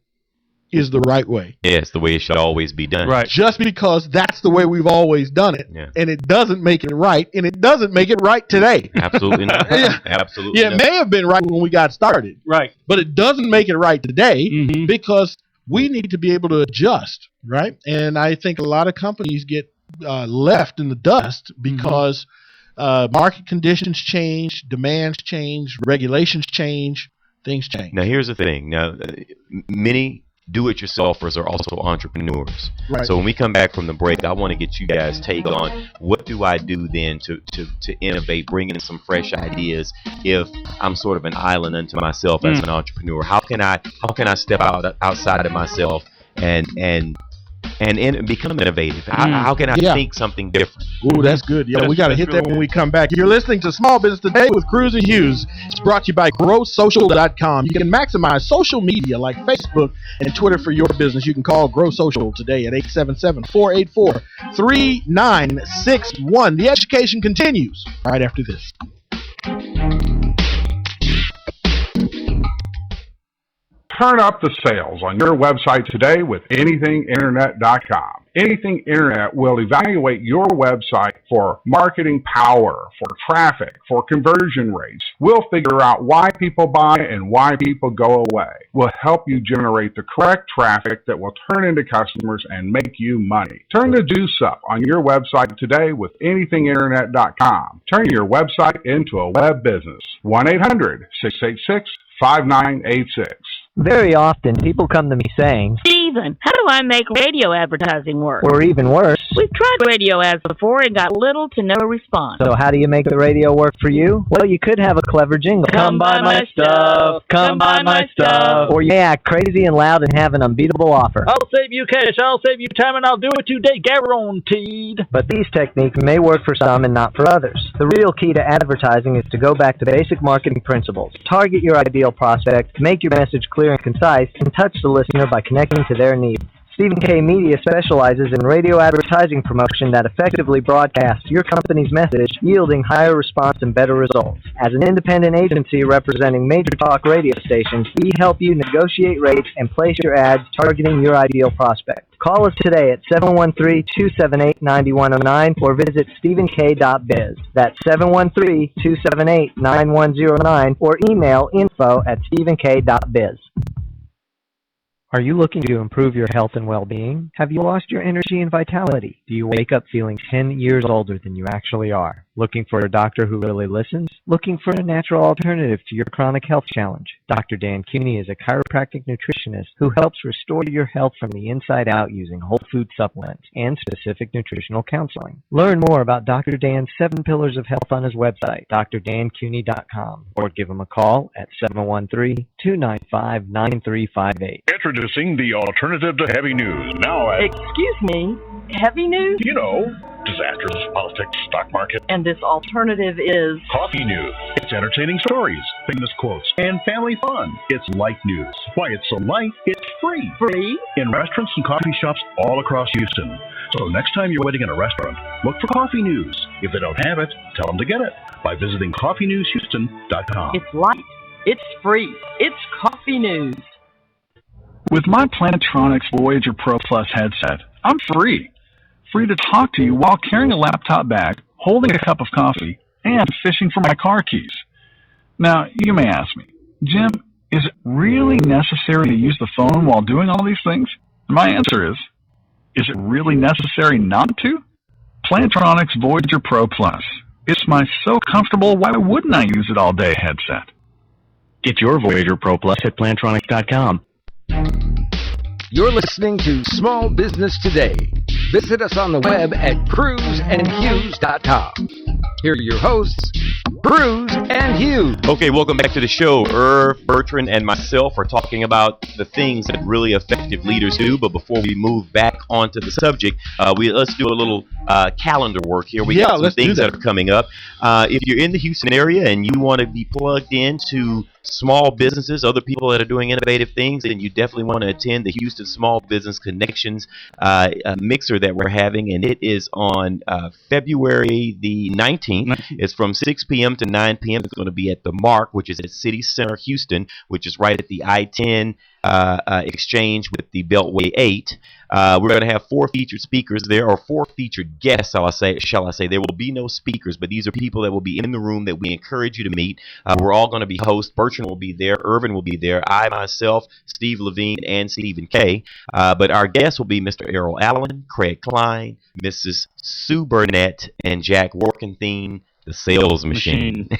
is the right way. Yeah, it's the way it should always be done. Right. Just because that's the way we've always done it, and it doesn't make it right, and it doesn't make it right today. Absolutely not. Absolutely Yeah, it may have been right when we got started. Right. But it doesn't make it right today because we need to be able to adjust, right? And I think a lot of companies get left in the dust because market conditions change, demands change, regulations change, things change. Now, here's the thing. Now, many do-it-yourselfers are also entrepreneurs. Right. So when we come back from the break, I want to get you guys' take on what do I do then to innovate, bring in some fresh ideas if I'm sort of an island unto myself as an entrepreneur. How can I step outside of myself and become innovative? How can I think something different? Ooh, that's good. Yeah, we got to hit that when we come back. You're listening to Small Business Today with Cruz and Hughes. It's brought to you by GrowSocial.com. You can maximize social media like Facebook and Twitter for your business. You can call Grow Social today at 877-484-3961. The education continues right after this. Turn up the sales on your website today with anythinginternet.com. Anything Internet will evaluate your website for marketing power, for traffic, for conversion rates. We'll figure out why people buy and why people go away. We'll help you generate the correct traffic that will turn into customers and make you money. Turn the juice up on your website today with anythinginternet.com. Turn your website into a web business. 1-800-686-5986. Very often, people come to me saying, Steven, how do I make radio advertising work? or even worse, We've tried radio ads before and got little to no response. so how do you make the radio work for you? Well, you could have a clever jingle. Come buy my stuff. Come buy my stuff. Or you may act crazy and loud and have an unbeatable offer. I'll save you cash, I'll save you time, and I'll do it today, guaranteed. But these techniques may work for some and not for others. The real key to advertising is to go back to basic marketing principles. Target your ideal prospect, make your message clear and concise, and touch the listener by connecting to their needs. Stephen K. Media specializes in radio advertising promotion that effectively broadcasts your company's message, yielding higher response and better results. As an independent agency representing major talk radio stations, we help you negotiate rates and place your ads targeting your ideal prospect. Call us today at 713-278-9109 or visit stephenk.biz. That's 713-278-9109 or email info@stephenk.biz. Are you looking to improve your health and well-being? Have you lost your energy and vitality? Do you wake up feeling 10 years older than you actually are? Looking for a doctor who really listens? Looking for a natural alternative to your chronic health challenge? Dr. Dan Cuny is a chiropractic nutritionist who helps restore your health from the inside out using whole food supplements and specific nutritional counseling. Learn more about Dr. Dan's 7 Pillars of Health on his website, drdancuny.com, or give him a call at 713-295-9358. Introducing the alternative to heavy news. Now, Excuse me, heavy news? you know, disasters, politics, stock market. And this alternative is... Coffee news. It's entertaining stories, famous quotes, and family fun. It's light news. Why it's so light, it's free. Free? In restaurants and coffee shops all across Houston. So next time you're waiting in a restaurant, look for coffee news. If they don't have it, tell them to get it by visiting coffeenewshouston.com. It's light. It's free. It's coffee news. With my Plantronics Voyager Pro Plus headset, I'm free. Free to talk to you while carrying a laptop bag, holding a cup of coffee, and fishing for my car keys. Now, you may ask me, Jim, is it really necessary to use the phone while doing all these things? And my answer is it really necessary not to? Plantronics Voyager Pro Plus. It's my so comfortable, why wouldn't I use it all day headset. Get your Voyager Pro Plus at Plantronics.com. You're listening to Small Business Today. Visit us on the web at cruzandhughes.com. Here are your hosts, Cruz and Hughes. Okay, welcome back to the show. Bertrand, and myself are talking about the things that really effective leaders do. But before we move back onto the subject, let's do a little calendar work here. We got some things that are coming up. If you're in the Houston area and you want to be plugged into small businesses, other people that are doing innovative things, and you definitely want to attend the Houston Small Business Connections mixer that we're having, and it is on February the 19th. It's from 6 p.m. to 9 p.m. It's going to be at the Mark, which is at City Center, Houston, which is right at the I-10 exchange with the Beltway 8. We're going to have 4 featured speakers there, or 4 featured guests, shall I say. There will be no speakers, but these are people that will be in the room that we encourage you to meet. We're all going to be hosts. Bertrand will be there. Irvin will be there. I, myself, Steve Levine, and Stephen K. But our guests will be Mr. Errol Allen, Craig Klein, Mrs. Sue Burnett, and Jack Workenthien, the sales machine.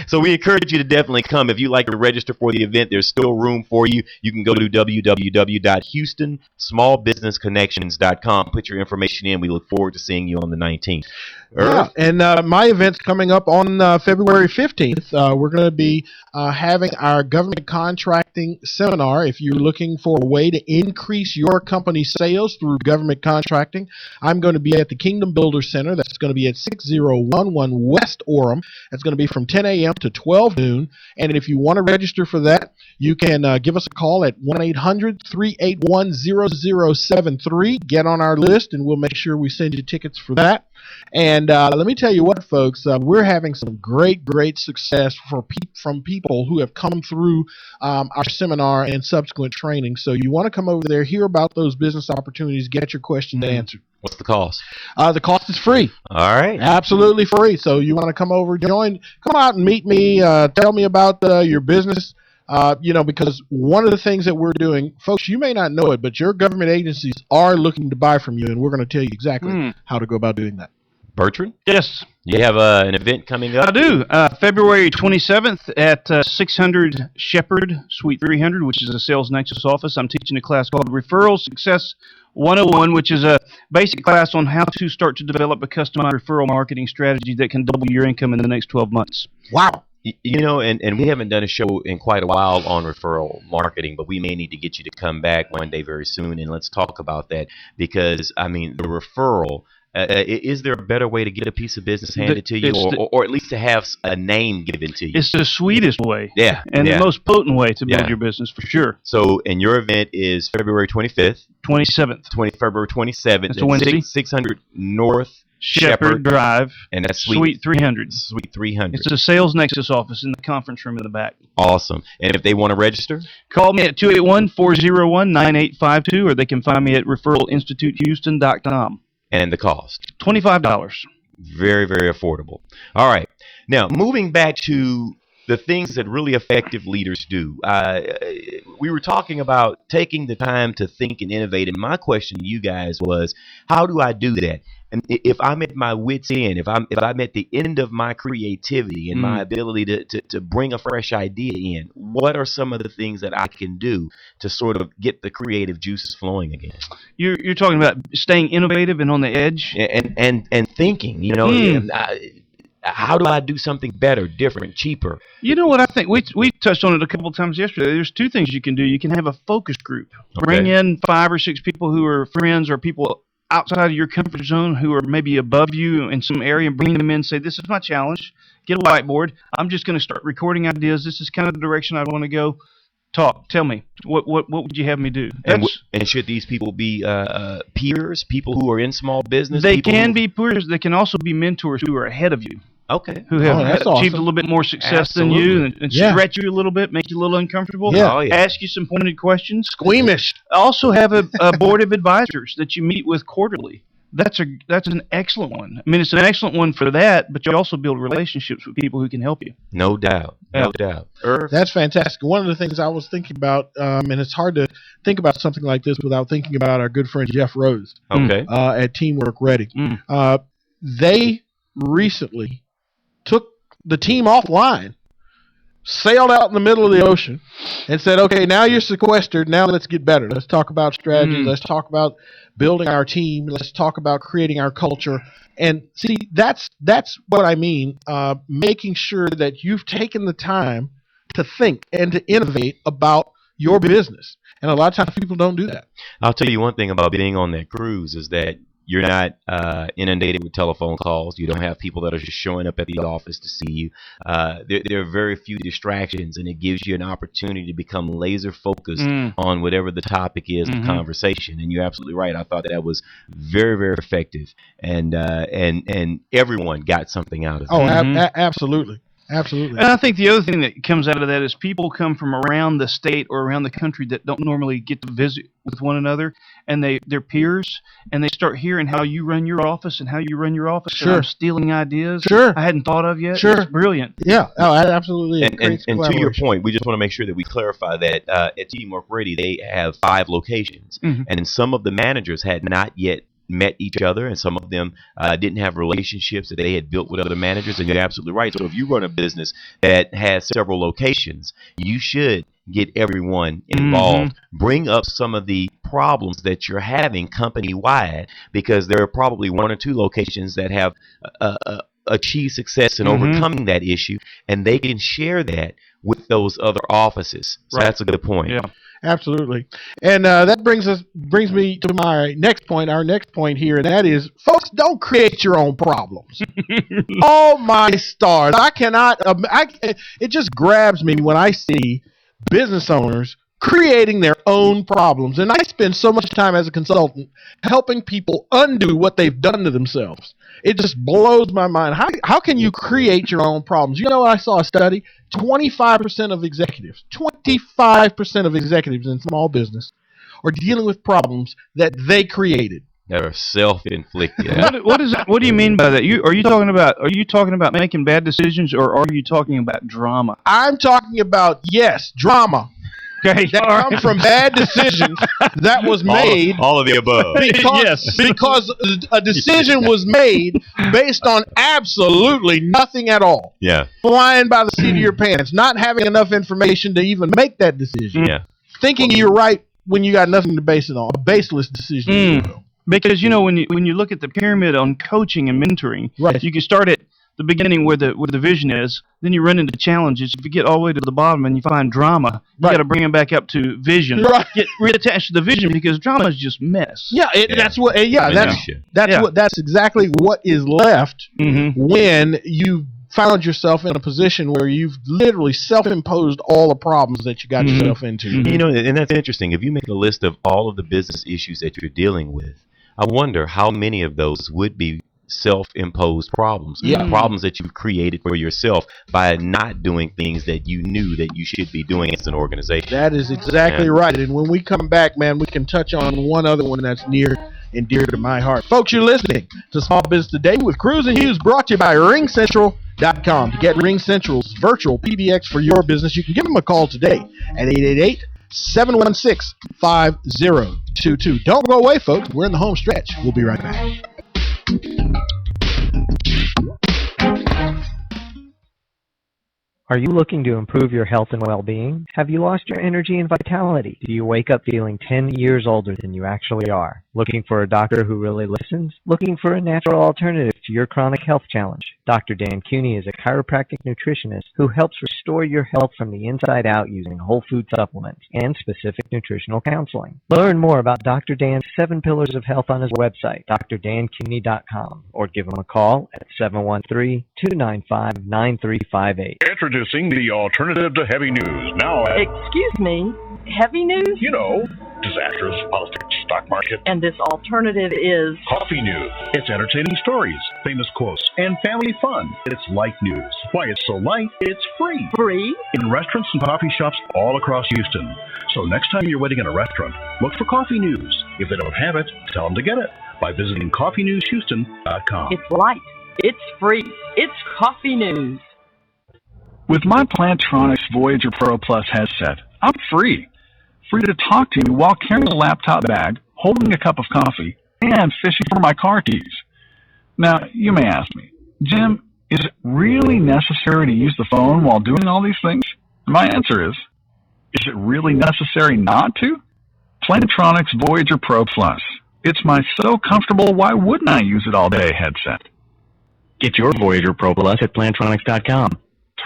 So we encourage you to definitely come. If you'd like to register for the event, there's still room for you. You can go to www.houstonsmallbusinessconnections.com. Put your information in. We look forward to seeing you on the 19th. Yeah, and my event's coming up on February 15th. We're going to be having our government contracting seminar. If you're looking for a way to increase your company's sales through government contracting, I'm going to be at the Kingdom Builder Center. That's going to be at 6011 West Orem. That's going to be from 10 a.m. to 12 noon. And if you want to register for that, you can give us a call at 1-800-381-0073. Get on our list, and we'll make sure we send you tickets for that. And let me tell you what, folks, we're having some great success from people who have come through our seminar and subsequent training. So you want to come over there, hear about those business opportunities, get your questions answered. What's the cost? The cost is free. All right. Absolutely free. So you want to come over, come out and meet me, tell me about your business. Because one of the things that we're doing, folks, you may not know it, but your government agencies are looking to buy from you, and we're going to tell you exactly how to go about doing that. Bertrand? Yes. You have an event coming up? I do. February 27th at 600 Shepherd, Suite 300, which is a Sales Nexus office. I'm teaching a class called Referral Success 101, which is a basic class on how to start to develop a customized referral marketing strategy that can double your income in the next 12 months. Wow. And we haven't done a show in quite a while on referral marketing, but we may need to get you to come back one day very soon, and let's talk about that, because, the referral, is there a better way to get a piece of business handed to you, or at least to have a name given to you? It's the sweetest way. Yeah. And the most potent way to build your business, for sure. So, and your event is February 25th. 27th. February 27th. It's a Wednesday. 600 North Shepherd Drive. And that's Suite 300. Suite 300. It's a Sales Nexus office in the conference room in the back. Awesome. And if they want to register? Call me at 281-401-9852, or they can find me at referralinstitutehouston.com. And the cost? $25. Very, very affordable. All right. Now, moving back to the things that really effective leaders do. We were talking about taking the time to think and innovate, and my question to you guys was, how do I do that? And if I'm at my wit's end, if I'm at the end of my creativity and my ability to bring a fresh idea in, what are some of the things that I can do to sort of get the creative juices flowing again? You're talking about staying innovative and on the edge, and thinking. How do I do something better, different, cheaper? You know what I think? We touched on it a couple of times yesterday. There's two things you can do. You can have a focus group. Okay. Bring in 5 or 6 people who are friends or people outside of your comfort zone who are maybe above you in some area, and bring them in and say, this is my challenge. Get a whiteboard. I'm just going to start recording ideas. This is kind of the direction I want to go. Talk. Tell me. What would you have me do? And should these people be peers, people who are in small business? They can be peers. They can also be mentors who are ahead of you. Okay. Who have achieved awesome. a little bit more success than you and stretch you a little bit, make you a little uncomfortable, ask you some pointed questions. Squeamish. Also have a board of advisors that you meet with quarterly. That's an excellent one. I mean, it's an excellent one for that, but you also build relationships with people who can help you. No doubt. No doubt. That's fantastic. One of the things I was thinking about, and it's hard to think about something like this without thinking about our good friend Jeff Rose at Teamwork Ready. They recently took the team offline, sailed out in the middle of the ocean, and said, okay, now you're sequestered. Now let's get better. Let's talk about strategy. Let's talk about building our team. Let's talk about creating our culture. And see, that's what I mean, making sure that you've taken the time to think and to innovate about your business. And a lot of times people don't do that. I'll tell you one thing about being on that cruise is that you're not inundated with telephone calls. You don't have people that are just showing up at the office to see you. There are very few distractions, and it gives you an opportunity to become laser focused on whatever the topic is of conversation. And you're absolutely right. I thought that was very, very effective, and everyone got something out of it. Oh, absolutely. Absolutely. And I think the other thing that comes out of that is people come from around the state or around the country that don't normally get to visit with one another, and they're peers, and they start hearing how you run your office and how you run your office. Sure. And I'm stealing ideas I hadn't thought of yet. Sure. It's brilliant. Yeah. Oh, absolutely. And to your point, we just want to make sure that we clarify that at Teamwork Ready, they have 5 locations, and some of the managers had not yet met each other, and some of them didn't have relationships that they had built with other managers. And you're absolutely right. So if you run a business that has several locations, you should get everyone involved. Bring up some of the problems that you're having company-wide, because there are probably 1 or 2 locations that have achieved success in overcoming that issue, and they can share that with those other offices. So that's a good point. Yeah. Absolutely. And that brings me to my next point, our next point here, and that is, folks, don't create your own problems. Oh, my stars. I cannot, it just grabs me when I see business owners creating their own problems. And I spend so much time as a consultant helping people undo what they've done to themselves. It just blows my mind. How can you create your own problems? You know what? I saw a study. 25% of executives in small business are dealing with problems that they created. That are self-inflicted. What is that? What do you mean by that? Are you talking about making bad decisions, or are you talking about drama? I'm talking about, yes, drama. Okay. That come from bad decisions that was made. All of the above. Because a decision was made based on absolutely nothing at all. Yeah. Flying by the seat of your pants, not having enough information to even make that decision. Yeah. Thinking you're right when you got nothing to base it on. A baseless decision. Because when you look at the pyramid on coaching and mentoring, right, you can start at the beginning where the vision is, then you run into challenges. If you get all the way to the bottom and you find drama, you got to bring them back up to vision. Right. Get reattached to the vision, because drama is just mess. Yeah, that's exactly what is left when you found yourself in a position where you've literally self-imposed all the problems that you got yourself into. You know, and that's interesting. If you make a list of all of the business issues that you're dealing with, I wonder how many of those would be self-imposed problems, problems that you've created for yourself by not doing things that you knew that you should be doing as an organization. That is exactly right. And when we come back, man, we can touch on one other one that's near and dear to my heart. Folks, you're listening to Small Business Today with Cruz and Hughes, brought to you by RingCentral.com. To get RingCentral's virtual PBX for your business, you can give them a call today at 888-716-5022. Don't go away, folks. We're in the home stretch. We'll be right back. Are you looking to improve your health and well-being? Have you lost your energy and vitality? Do you wake up feeling 10 years older than you actually are? Looking for a doctor who really listens? Looking for a natural alternative to your chronic health challenge? Dr. Dan Cooney is a chiropractic nutritionist who helps restore your health from the inside out using whole food supplements and specific nutritional counseling. Learn more about Dr. Dan's 7 Pillars of Health on his website, drdancooney.com, or give him a call at 713-295-9358. Introducing the alternative to heavy news. Now, Excuse me, heavy news? you know, disasters, politics, stock market. And this alternative is... Coffee news. It's entertaining stories, famous quotes, and family fun. It's light news. Why it's so light, it's free. Free? In restaurants and coffee shops all across Houston. So next time you're waiting in a restaurant, look for coffee news. If they don't have it, tell them to get it by visiting coffeenewshouston.com. It's light. It's free. It's coffee news. With my Plantronics Voyager Pro Plus headset, I'm free. Free to talk to you while carrying a laptop bag, holding a cup of coffee, and fishing for my car keys. Now, you may ask me, Jim, is it really necessary to use the phone while doing all these things? And my answer is it really necessary not to? Plantronics Voyager Pro Plus. It's my so comfortable, why wouldn't I use it all day headset. Get your Voyager Pro Plus at Plantronics.com.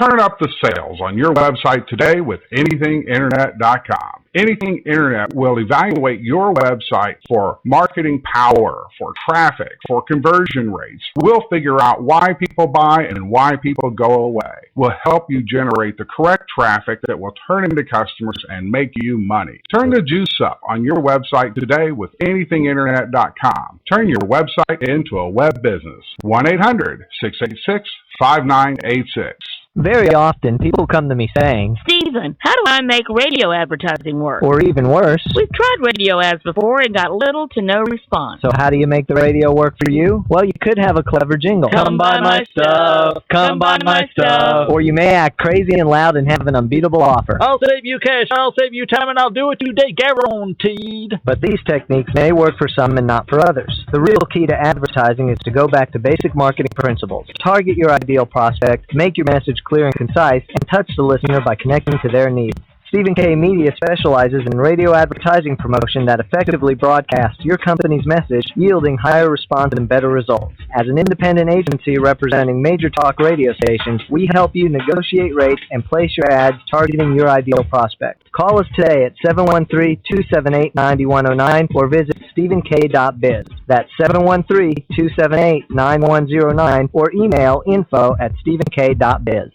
Turn up the sales on your website today with anythinginternet.com. Anything Internet will evaluate your website for marketing power, for traffic, for conversion rates. We'll figure out why people buy and why people go away. We'll help you generate the correct traffic that will turn into customers and make you money. Turn the juice up on your website today with anythinginternet.com. Turn your website into a web business. 1-800-686-5986. Very often, people come to me saying, Stephen, how do I make radio advertising work? or even worse, We've tried radio ads before and got little to no response. so how do you make the radio work for you? Well, you could have a clever jingle. Come buy my stuff. Come buy my stuff. Or you may act crazy and loud and have an unbeatable offer. I'll save you cash, I'll save you time, and I'll do it today, guaranteed. But these techniques may work for some and not for others. The real key to advertising is to go back to basic marketing principles. Target your ideal prospect, make your message clear and concise, and touch the listener by connecting to their needs. Stephen K. Media specializes in radio advertising promotion that effectively broadcasts your company's message, yielding higher response and better results. As an independent agency representing major talk radio stations, we help you negotiate rates and place your ads targeting your ideal prospect. Call us today at 713-278-9109 or visit stephenk.biz. That's 713-278-9109 or email info@stephenk.biz.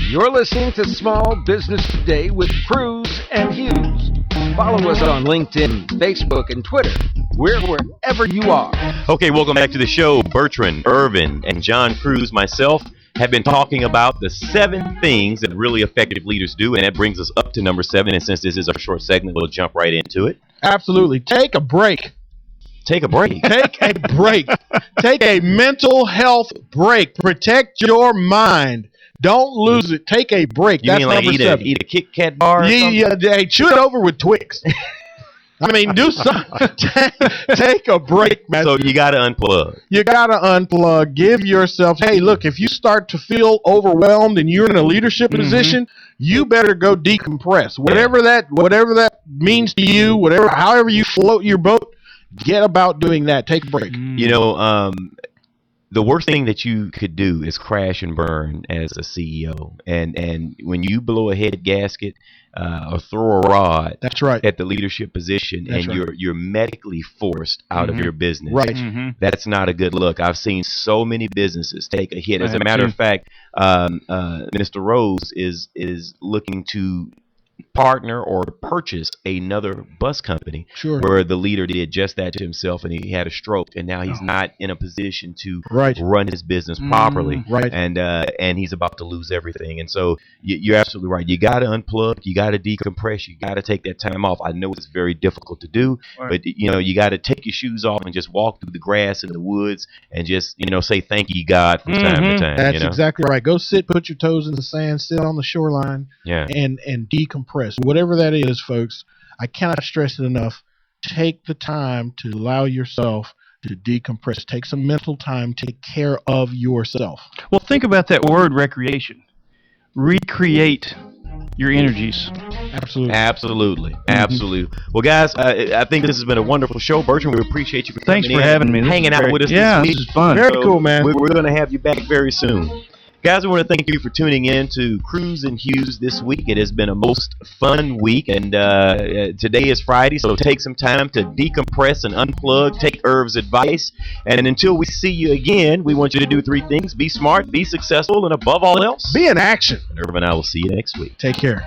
You're listening to Small Business Today with Cruz and Hughes. Follow us on LinkedIn, Facebook, and Twitter. We're wherever you are. Okay, welcome back to the show. Bertrand, Irvin, and John Cruz, myself, have been talking about the 7 things that really effective leaders do, and that brings us up to number 7. And since this is our short segment, we'll jump right into it. Absolutely. Take a break. Take a break. Take a break. Take a mental health break. Protect your mind. Don't lose it. Take a break. You That's mean like number 7. eat a Kit Kat bar or something? Yeah, hey, chew it over with Twix. I mean, do something. Take a break, man. So you got to unplug. You got to unplug. Give yourself, hey, look, if you start to feel overwhelmed and you're in a leadership position, you better go decompress. Whatever that means to you, however you float your boat, get about doing that. Take a break. You know, the worst thing that you could do is crash and burn as a CEO. And when you blow a head gasket or throw a rod That's right. at the leadership position That's and right. you're medically forced out of your business, Right. that's not a good look. I've seen so many businesses take a hit. As a matter of fact, Mr. Rose is looking to partner or purchase another bus company where the leader did just that to himself and he had a stroke and now he's not in a position to run his business properly, and he's about to lose everything. And so you're absolutely right. You got to unplug, you got to decompress, you got to take that time off. I know it's very difficult to do, but you got to take your shoes off and just walk through the grass in the woods and just say thank you God from time to time. That's exactly right. Go sit, put your toes in the sand, sit on the shoreline, and decompress. Whatever that is, folks, I cannot stress it enough. take the time to allow yourself to decompress. Take some mental time. Take care of yourself. Well, think about that word recreation. Recreate your energies. Absolutely. Absolutely. Absolutely. Well, guys, I think this has been a wonderful show. Bertrand, we appreciate you for coming Thanks for in, having me. hanging out with us this week. is fun. Very cool, man. We're going to have you back very soon. Guys, I want to thank you for tuning in to Cruz and Hughes this week. It has been a most fun week, and today is Friday, so take some time to decompress and unplug, take Irv's advice, and until we see you again, we want you to do 3 things: be smart, be successful, and above all else, be in action. And Irv and I will see you next week. Take care.